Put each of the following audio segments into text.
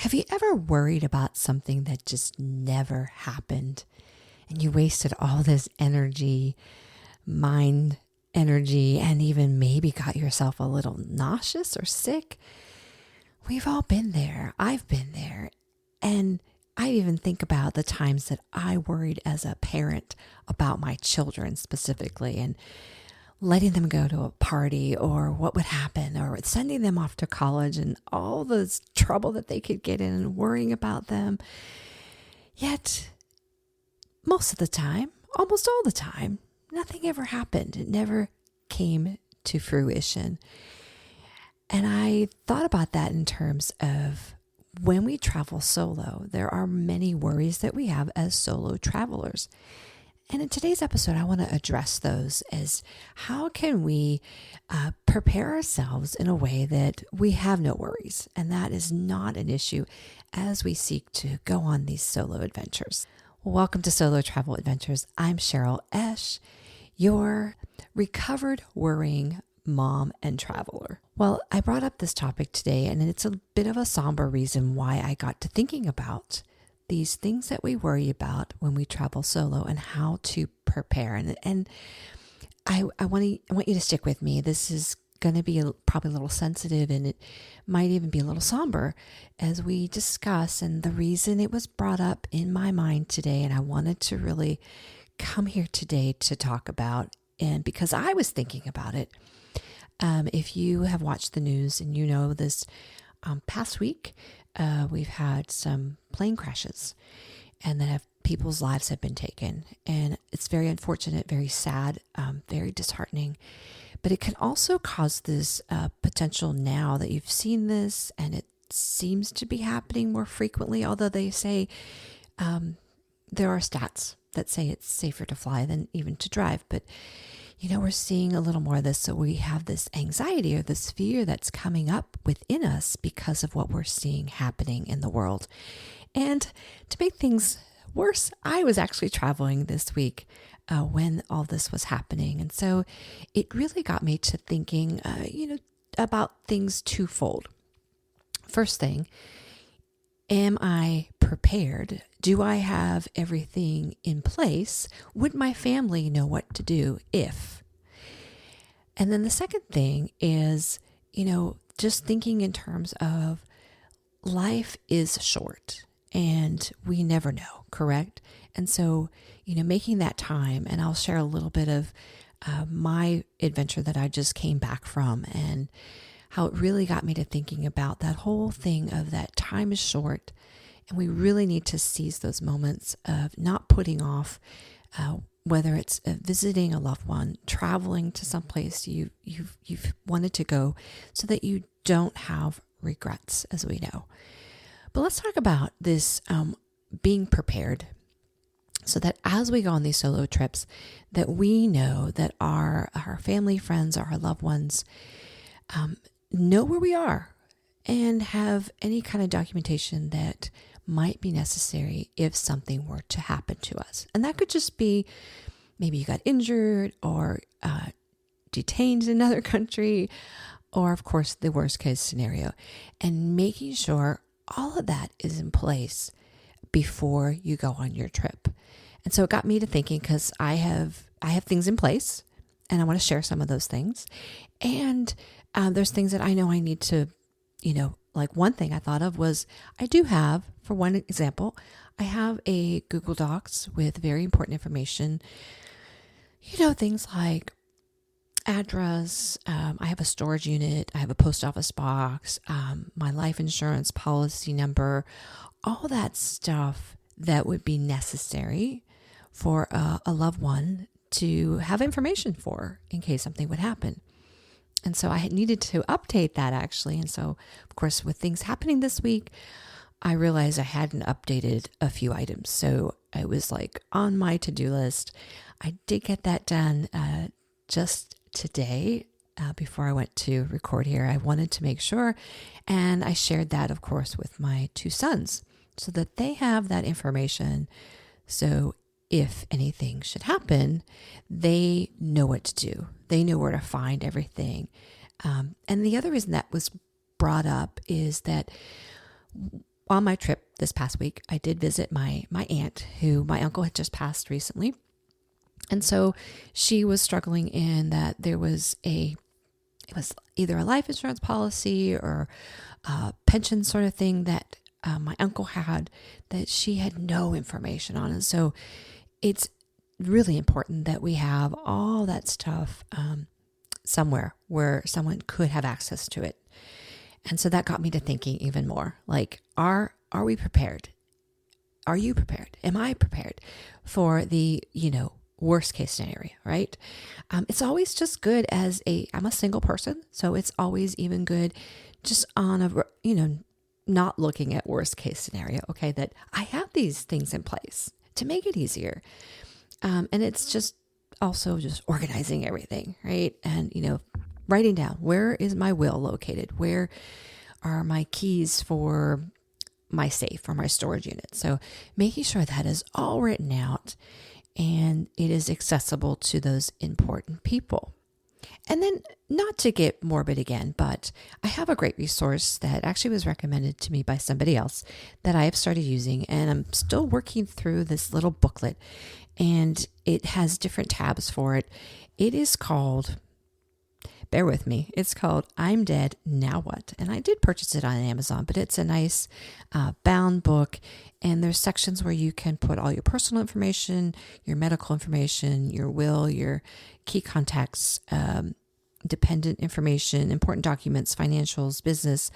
Have you ever worried about something that just never happened and you wasted all this energy, mind energy, and even maybe got yourself a little nauseous or sick? We've all been there. I've been there. And I even think about the times that I worried as a parent about my children specifically and letting them go to a party or what would happen or sending them off to college and all the trouble that they could get in and worrying about them. Yet, most of the time, almost all the time, nothing ever happened. It never came to fruition. And I thought about that in terms of when we travel solo, there are many worries that we have as solo travelers. And in today's episode, I want to address those as how can we prepare ourselves in a way that we have no worries, and that is not an issue as we seek to go on these solo adventures. Welcome to Solo Travel Adventures. I'm Cheryl Esch, your recovered worrying mom and traveler. Well, I brought up this topic today, and it's a bit of a somber reason why I got to thinking about these things that we worry about when we travel solo and how to prepare. And I want you to stick with me. This is going to be probably a little sensitive, and it might even be a little somber as we discuss. And the reason it was brought up in my mind today, and I wanted to really come here today to talk about, and because I was thinking about it. If you have watched the news and you know this past week, we've had some plane crashes and that people's lives have been taken. And it's very unfortunate, very sad, very disheartening. But it can also cause this potential now that you've seen this, and it seems to be happening more frequently, although they say there are stats that say it's safer to fly than even to drive. But we're seeing a little more of this. So we have this anxiety or this fear that's coming up within us because of what we're seeing happening in the world. And to make things worse, I was actually traveling this week when all this was happening. And so it really got me to thinking, about things twofold. First thing, am I prepared? Do I have everything in place? Would my family know what to do if? And then the second thing is, just thinking in terms of life is short and we never know, correct? And so, making that time, and I'll share a little bit of my adventure that I just came back from and how it really got me to thinking about that whole thing of that time is short. And we really need to seize those moments of not putting off, whether it's visiting a loved one, traveling to someplace you've wanted to go, so that you don't have regrets, as we know. But let's talk about this being prepared, so that as we go on these solo trips, that we know that our family, friends, our loved ones know where we are and have any kind of documentation that might be necessary if something were to happen to us. And that could just be maybe you got injured or detained in another country, or of course the worst case scenario, and making sure all of that is in place before you go on your trip. And so it got me to thinking, because I have things in place and I want to share some of those things. And there's things that I know I need to, like one thing I thought of was I do have, for one example, I have a Google Docs with very important information, things like address, I have a storage unit, I have a post office box, my life insurance policy number, all that stuff that would be necessary for a loved one to have information for in case something would happen. And so I needed to update that actually. And so, of course, with things happening this week, I realized I hadn't updated a few items. So I was like on my to-do list. I did get that done just today before I went to record here. I wanted to make sure. And I shared that, of course, with my two sons so that they have that information. So if anything should happen, they know what to do. They know where to find everything. And the other reason that was brought up is that on my trip this past week, I did visit my aunt, who my uncle had just passed recently. And so she was struggling in that it was either a life insurance policy or a pension sort of thing that my uncle had that she had no information on. And so it's really important that we have all that stuff somewhere where someone could have access to it. And so that got me to thinking even more, like, are we prepared? Are you prepared? Am I prepared for the, worst case scenario, right? It's always just good I'm a single person, so it's always even good just on not looking at worst case scenario, okay, that I have these things in place to make it easier. And it's just also just organizing everything, right? And, writing down, where is my will located? Where are my keys for my safe or my storage unit? So making sure that is all written out and it is accessible to those important people. And then, not to get morbid again, but I have a great resource that actually was recommended to me by somebody else that I have started using, and I'm still working through this little booklet, and it has different tabs for it. It is called, bear with me, it's called I'm Dead, Now What? And I did purchase it on Amazon, but it's a nice bound book. And there's sections where you can put all your personal information, your medical information, your will, your key contacts, dependent information, important documents, financials, business,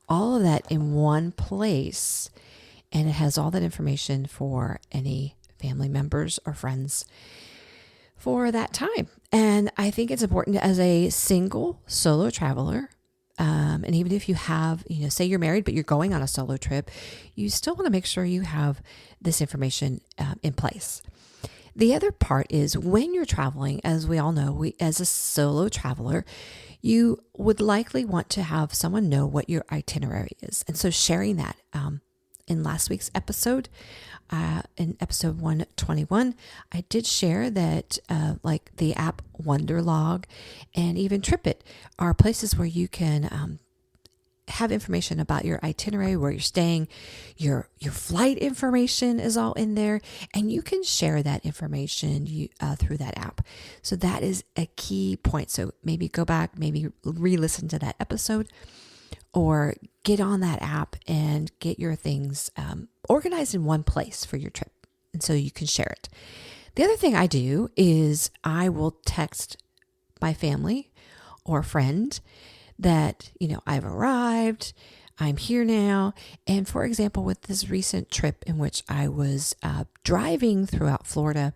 all of that in one place. And it has all that information for any family members or friends for that time. And I think it's important as a single solo traveler, and even if you have, say you're married, but you're going on a solo trip, you still want to make sure you have this information in place. The other part is when you're traveling, as we all know, as a solo traveler, you would likely want to have someone know what your itinerary is. And so sharing that in last week's episode, in episode 121, I did share that like the app Wonderlog and even TripIt are places where you can have information about your itinerary, where you're staying, your flight information is all in there, and you can share that information through that app. So that is a key point. So maybe go back, maybe re-listen to that episode, or get on that app and get your things organized in one place for your trip. And so you can share it. The other thing I do is I will text my family or friend that, I've arrived, I'm here now. And for example, with this recent trip in which I was driving throughout Florida,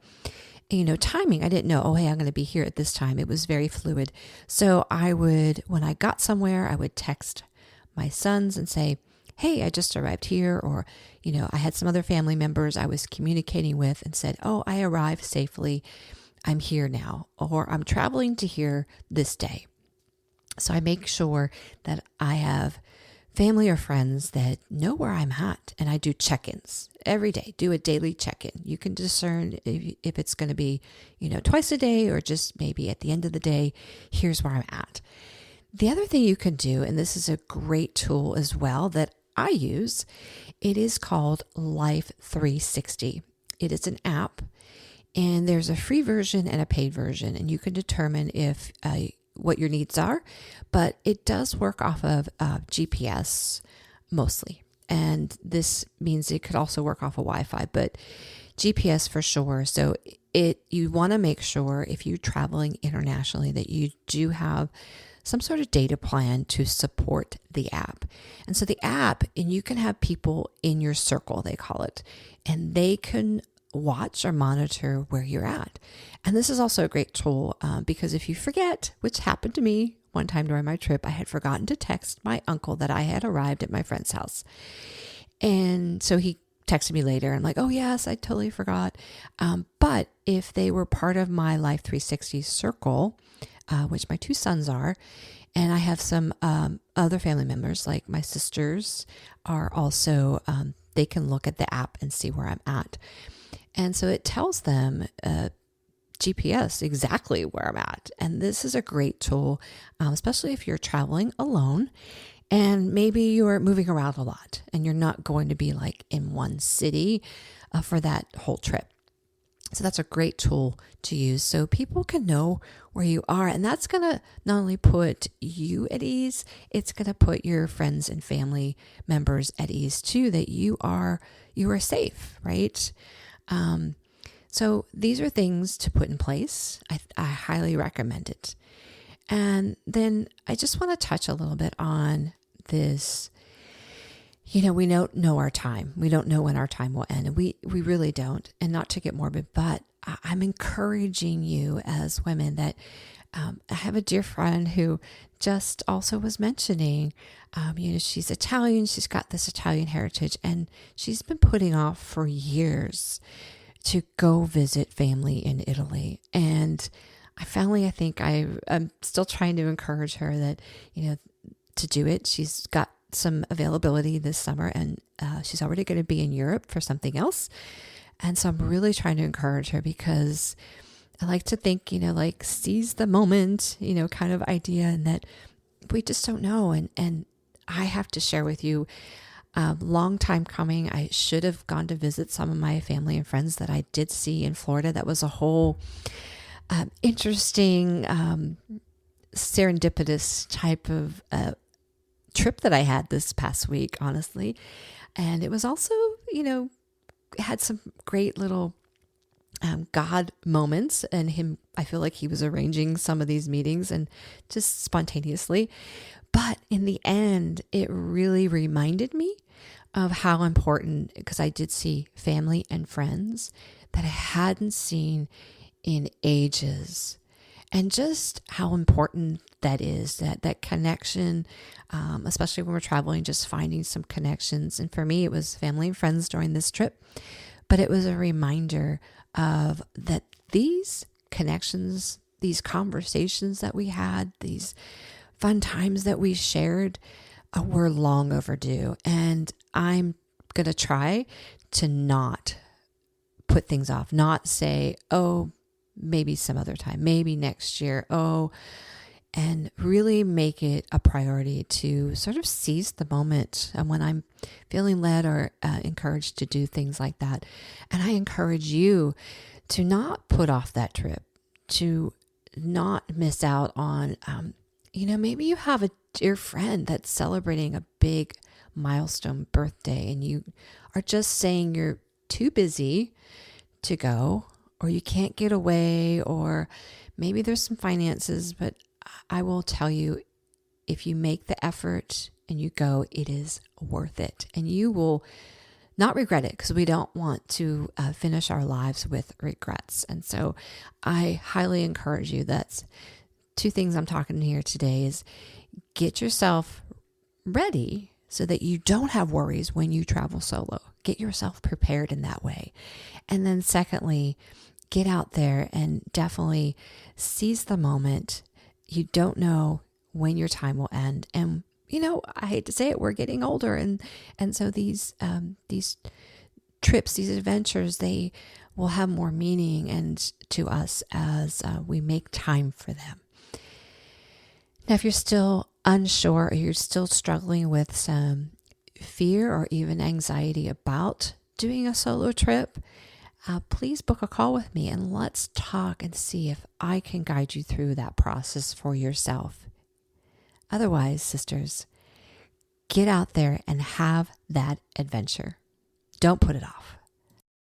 timing, I didn't know, oh, hey, I'm going to be here at this time. It was very fluid. So when I got somewhere, I would text my sons and say, hey, I just arrived here. Or, I had some other family members I was communicating with and said, oh, I arrived safely. I'm here now. Or I'm traveling to here this day. So I make sure that I have family or friends that know where I'm at. And I do check-ins every day, do a daily check-in. You can discern if it's going to be, twice a day or just maybe at the end of the day, here's where I'm at. The other thing you can do, and this is a great tool as well that I use, it is called Life 360. It is an app, and there's a free version and a paid version, and you can determine if what your needs are, but it does work off of GPS mostly. And this means it could also work off of Wi-Fi, but GPS for sure. So you want to make sure if you're traveling internationally that you do have some sort of data plan to support the app. And so the app, and you can have people in your circle, they call it, and they can watch or monitor where you're at. And this is also a great tool because if you forget, which happened to me one time during my trip, I had forgotten to text my uncle that I had arrived at my friend's house. And so he texted me later and like, oh yes, I totally forgot. But if they were part of my Life 360 circle, which my two sons are, and I have some other family members, like my sisters are also, they can look at the app and see where I'm at. And so it tells them GPS exactly where I'm at. And this is a great tool, especially if you're traveling alone And maybe you're moving around a lot and you're not going to be like in one city for that whole trip. So that's a great tool to use so people can know where you are. And that's going to not only put you at ease, it's going to put your friends and family members at ease too, that you are safe, right? So these are things to put in place. I highly recommend it. And then I just want to touch a little bit on this. We don't know our time. We don't know when our time will end. And we really don't. And not to get morbid, but I'm encouraging you as women that I have a dear friend who just also was mentioning, she's Italian. She's got this Italian heritage and she's been putting off for years to go visit family in Italy. And I think I'm still trying to encourage her that, to do it. She's got some availability this summer and she's already going to be in Europe for something else. And so I'm really trying to encourage her because I like to think, like seize the moment, kind of idea, and that we just don't know. And I have to share with you, long time coming, I should have gone to visit some of my family and friends that I did see in Florida. That was a whole interesting, serendipitous type of trip that I had this past week, honestly. And it was also, had some great little God moments, and I feel like he was arranging some of these meetings and just spontaneously. But in the end, it really reminded me of how important, because I did see family and friends that I hadn't seen in ages. And just how important that is, that connection, especially when we're traveling, just finding some connections. And for me, it was family and friends during this trip. But it was a reminder of that these connections, these conversations that we had, these fun times that we shared were long overdue. And I'm going to try to not put things off, not say, oh, maybe some other time, maybe next year. And really make it a priority to sort of seize the moment when I'm feeling led or encouraged to do things like that. And I encourage you to not put off that trip, to not miss out on, maybe you have a dear friend that's celebrating a big milestone birthday and you are just saying you're too busy to go, or you can't get away, or maybe there's some finances, but I will tell you, if you make the effort and you go, it is worth it. And you will not regret it, because we don't want to finish our lives with regrets. And so I highly encourage you. That's two things I'm talking here today is get yourself ready so that you don't have worries when you travel solo. Get yourself prepared in that way. And then secondly, get out there and definitely seize the moment. You don't know when your time will end. And, I hate to say it, we're getting older. And so these trips, these adventures, they will have more meaning and to us as we make time for them. Now, if you're still unsure or you're still struggling with some fear or even anxiety about doing a solo trip, please book a call with me and let's talk and see if I can guide you through that process for yourself. Otherwise, sisters, get out there and have that adventure. Don't put it off.